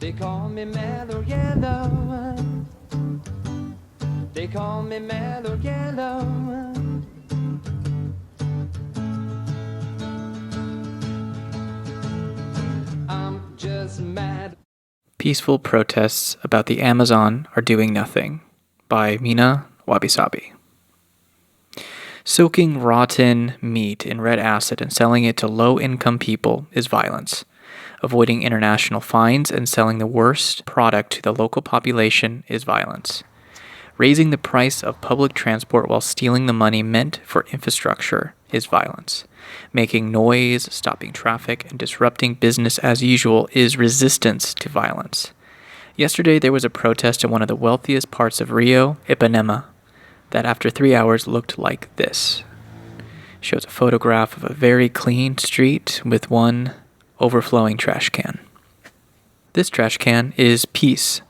They call me mellow yellow. They call me mellow yellow. I'm just mad. Peaceful protests about the Amazon are doing nothing, by Mirna Wabi-Sabi. Soaking rotten meat in red acid and selling it to low-income people is violence. Avoiding international fines and selling the worst product to the local population is violence. Raising the price of public transport while stealing the money meant for infrastructure is violence. Making noise, stopping traffic, and disrupting business as usual is resistance to violence. Yesterday there was a protest in one of the wealthiest parts of Rio, Ipanema, that after 3 hours looked like this. Shows a photograph of a very clean street with one overflowing trash can. This trash can is peace.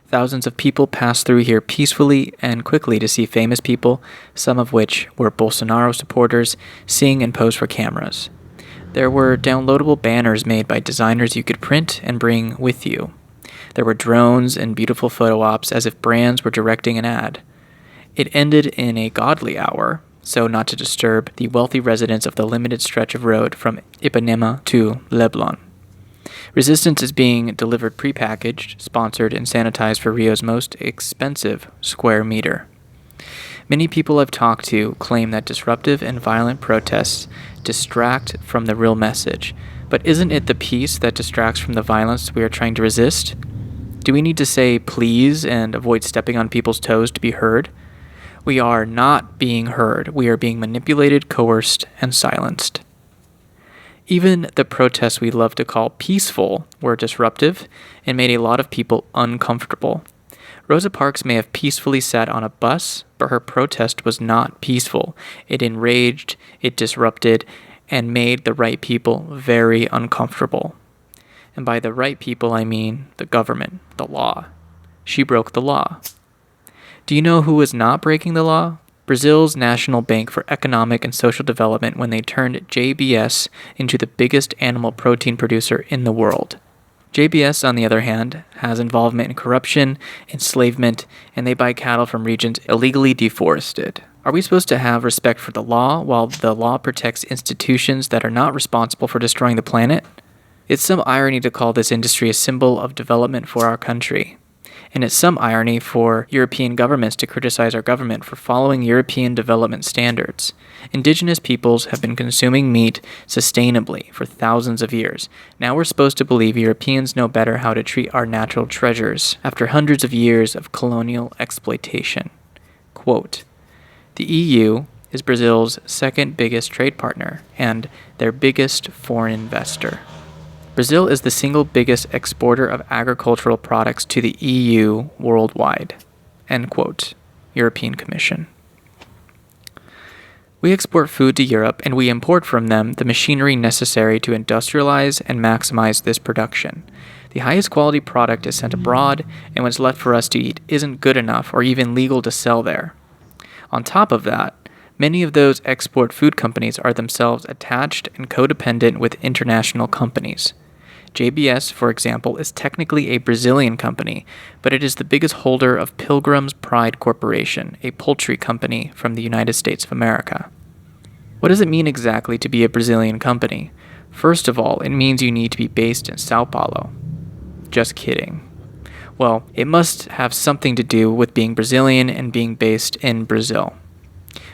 Thousands of people passed through here peacefully and quickly to see famous people, some of which were Bolsonaro supporters, sing and pose for cameras. There were downloadable banners made by designers you could print and bring with you. There were drones and beautiful photo ops as if brands were directing an ad. It ended in a godly hour, so not to disturb the wealthy residents of the limited stretch of road from Ipanema to Leblon. Resistance is being delivered prepackaged, sponsored, and sanitized for Rio's most expensive square meter. Many people I've talked to claim that disruptive and violent protests distract from the real message. But isn't it the peace that distracts from the violence we are trying to resist? Do we need to say please and avoid stepping on people's toes to be heard? We are not being heard. We are being manipulated, coerced, and silenced. Even the protests we love to call peaceful were disruptive and made a lot of people uncomfortable. Rosa Parks may have peacefully sat on a bus, but her protest was not peaceful. It enraged, it disrupted, and made the right people very uncomfortable. And by the right people, I mean the government, the law. She broke the law. Do you know who was not breaking the law? Brazil's National Bank for Economic and Social Development when they turned JBS into the biggest animal protein producer in the world. JBS, on the other hand, has involvement in corruption, enslavement, and they buy cattle from regions illegally deforested. Are we supposed to have respect for the law while the law protects institutions that are not responsible for destroying the planet? It's some irony to call this industry a symbol of development for our country. And it's some irony for European governments to criticize our government for following European development standards. Indigenous peoples have been consuming meat sustainably for thousands of years. Now we're supposed to believe Europeans know better how to treat our natural treasures after hundreds of years of colonial exploitation. Quote, the EU is Brazil's second biggest trade partner and their biggest foreign investor. Brazil is the single biggest exporter of agricultural products to the EU worldwide. End quote. European Commission. We export food to Europe and we import from them the machinery necessary to industrialize and maximize this production. The highest quality product is sent abroad, and what's left for us to eat isn't good enough or even legal to sell there. On top of that, many of those export food companies are themselves attached and codependent with international companies. JBS, for example, is technically a Brazilian company, but it is the biggest holder of Pilgrim's Pride Corporation, a poultry company from the United States of America. What does it mean exactly to be a Brazilian company? First of all, it means you need to be based in Sao Paulo. Just kidding. Well, it must have something to do with being Brazilian and being based in Brazil.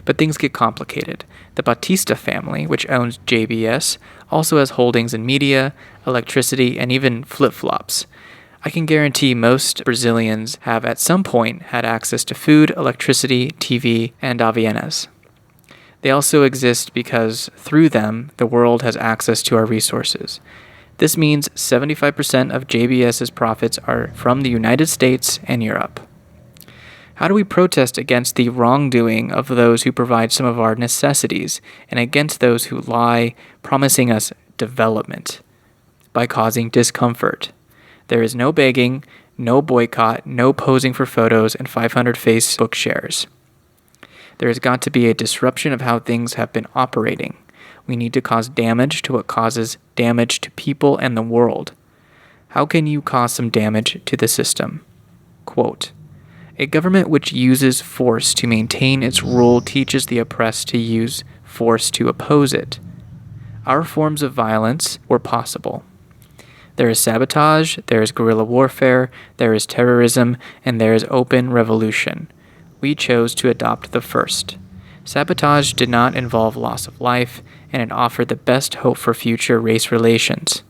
But things get complicated. The Batista family, which owns JBS, also has holdings in media, electricity, and even flip-flops. I can guarantee most Brazilians have at some point had access to food, electricity, TV, and Havaianas. They also exist because through them, the world has access to our resources. This means 75% of JBS's profits are from the United States and Europe. How do we protest against the wrongdoing of those who provide some of our necessities and against those who lie, promising us development? By causing discomfort. There is no begging, no boycott, no posing for photos, and 500 Facebook shares. There has got to be a disruption of how things have been operating. We need to cause damage to what causes damage to people and the world. How can you cause some damage to the system? Quote, a government which uses force to maintain its rule teaches the oppressed to use force to oppose it. Our forms of violence were possible. There is sabotage, there is guerrilla warfare, there is terrorism, and there is open revolution. We chose to adopt the first. Sabotage did not involve loss of life, and it offered the best hope for future race relations.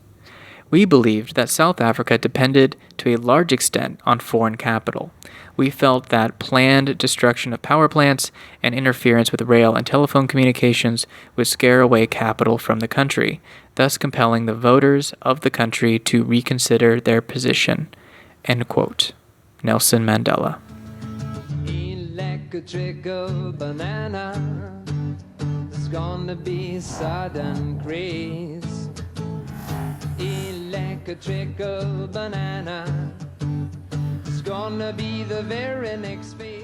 We believed that South Africa depended to a large extent on foreign capital. We felt that planned destruction of power plants and interference with rail and telephone communications would scare away capital from the country, thus compelling the voters of the country to reconsider their position. End quote. Nelson Mandela. Electrical banana, it's gonna be sudden craze. Electrical banana, it's gonna be the very next phase.